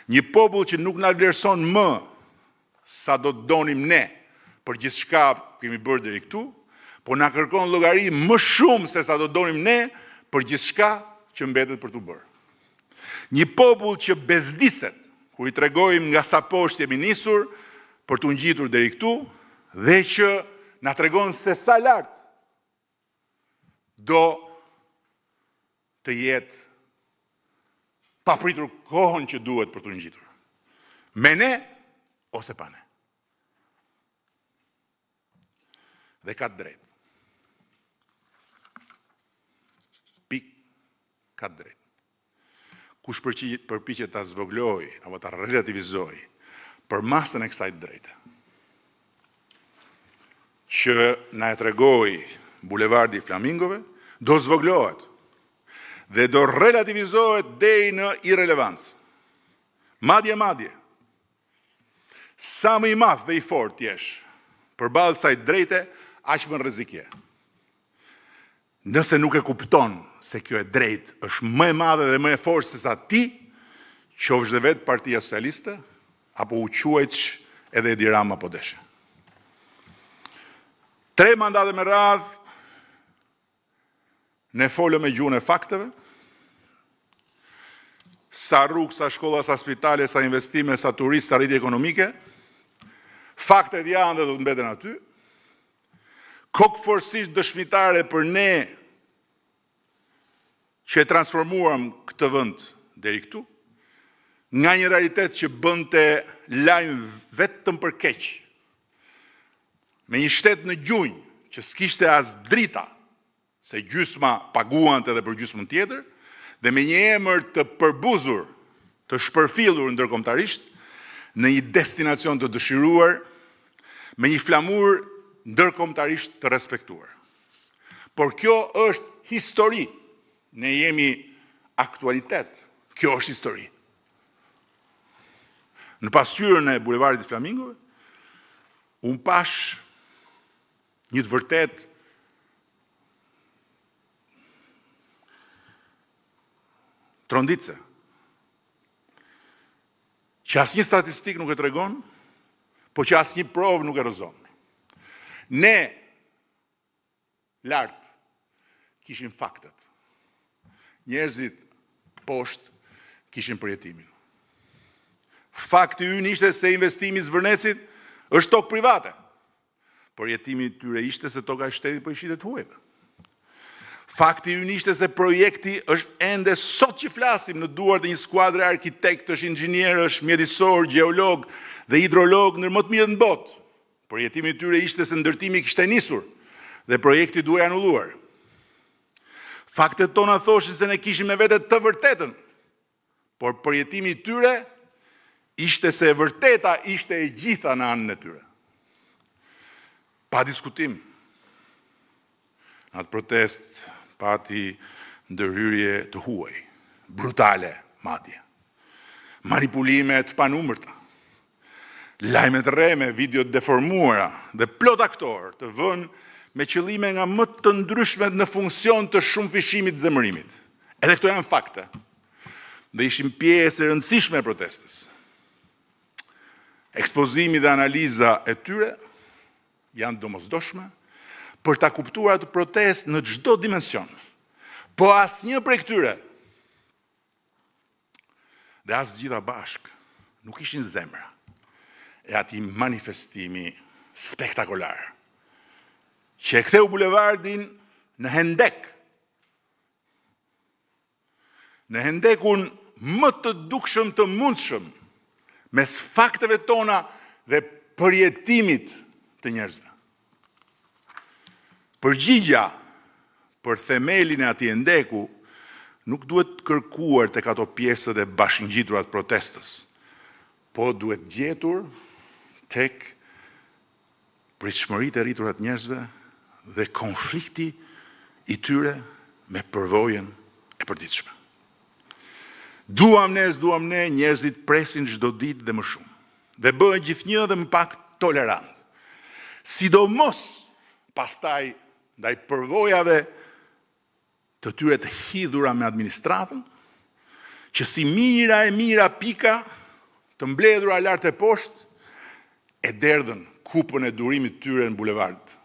Një popull që nuk na vlerëson më sa do të donim ne për gjithçka kemi bërë deri këtu, po na kërkon llogari më shumë se sa do donim ne për gjithçka që mbetet për t'u bërë. Një popull që bezdiset kur i tregojmë nga sa poshtë jemi nisur për t'u ngjitur deri këtu dhe që na tregon se sa lart do të jetë papritur kohën që duhet për t'u ngjitur. Me ne ose pa ne. Dhe ka drejt. Ka drejt. Kush përpiqet ta zvogloj apo ta relativizoj për masën e kësaj drejte, që na e tregoi bulevardi i Flamingove, do zvoglohet dhe do relativizohet deri në irrelevancë. Madje, sa më i madh dhe i fortë jesh përballë kësaj drejte, aq më rrezik je. Nëse nuk e kupton se kjo e drejt është më e madhe dhe më e fortë se sa ti, qofsh dhe vetë Partia Socialiste, apo u quajtsh edhe Edi Rama po deshe. 3 mandate me radhë, ne folëm me gjuhën e fakteve, sa rrugë, sa shkolla, sa spitale, sa investime, sa turistë, sa rritje ekonomike, faktet janë dhe do të mbeten aty, kokëforësisht dëshmitare për ne që e transformuam këtë vend deri këtu, nga një realitet që bënte lajm vetëm për keq, me një shtet në gjunjë që s'kishte as drita, se gjysma paguante edhe për gjysmën tjetër, dhe me një emër të përbuzur, të shpërfillur ndërkombëtarisht, në një destinacion të dëshiruar, me një flamur ndërkombëtarisht të respektuar. Por kjo është histori. Ne jemi aktualitet. Kjo është histori. Në pasqyrën e bulevardit të Flamingove, unë pash një të vërtet tronditse, që asnjë statistik nuk e tregon, po që asnjë provë nuk e rrëzon. Ne, lart, kishim faktet. Njerëzit poshtë kishin përjetimin. Fakti ynë ishte se investimi i Zvërnecit është tokë private. Përjetimi i tyre ishte se toka e shtetit po i shitet huajve. Fakti ynë ishte se projekti është ende sot që flasim në duart e një skuadre arkitektësh, inxhinierësh, mjedisor, gjeolog dhe hidrolog ndër më të mirët në botë. Përjetimi i tyre ishte se ndërtimi kishte nisur dhe projekti duhej anulluar. Faktet tona thoshin se ne kishim me vete të vërtetën, por përjetimi i tyre ishte se e vërteta ishte e gjitha në anën e tyre. Pa diskutim. Në atë protest pati ndërhyrje të huaj, brutale madje. Manipulime të panumërta. Lajmet rreme, videot deformuara dhe plot aktor të vënë me qëllime nga më të ndryshmet në funksion të shumë fishimit të zemërimit. Edhe këto janë fakte. Dhe ishim pjesë e rëndësishme e protestës. Ekspozimi dhe analiza e tyre janë domosdoshme për ta kuptuar atë protestë në çdo dimension. Po asnjë prej këtyre dhe as gjitha bashk nuk ishin zemra e atij manifestimi spektakolar që e ktheu bulevardin në hendek. Në hendekun më të dukshëm të mundshëm mes fakteve tona dhe përjetimit të njerëzve. Përgjigja për themelin e atij hendeku nuk duhet kërkuar tek ato pjesët e bashkëngjitura të protestës, po duhet gjetur tek pritshmëritë e rritura të njerëzve dhe konflikti i tyre me përvojën e përditshme. Duam ne, s'duam ne, njerëzit presin çdo ditë dhe më shumë. Dhe bëhen gjithnjë dhe më pak tolerant. Sidomos pastaj ndaj përvojave të tyre të hidhura me administratën, që si mira e mira pika të mbledhura lart e poshtë, e derdhën kupën e durimit tyre në bulevard.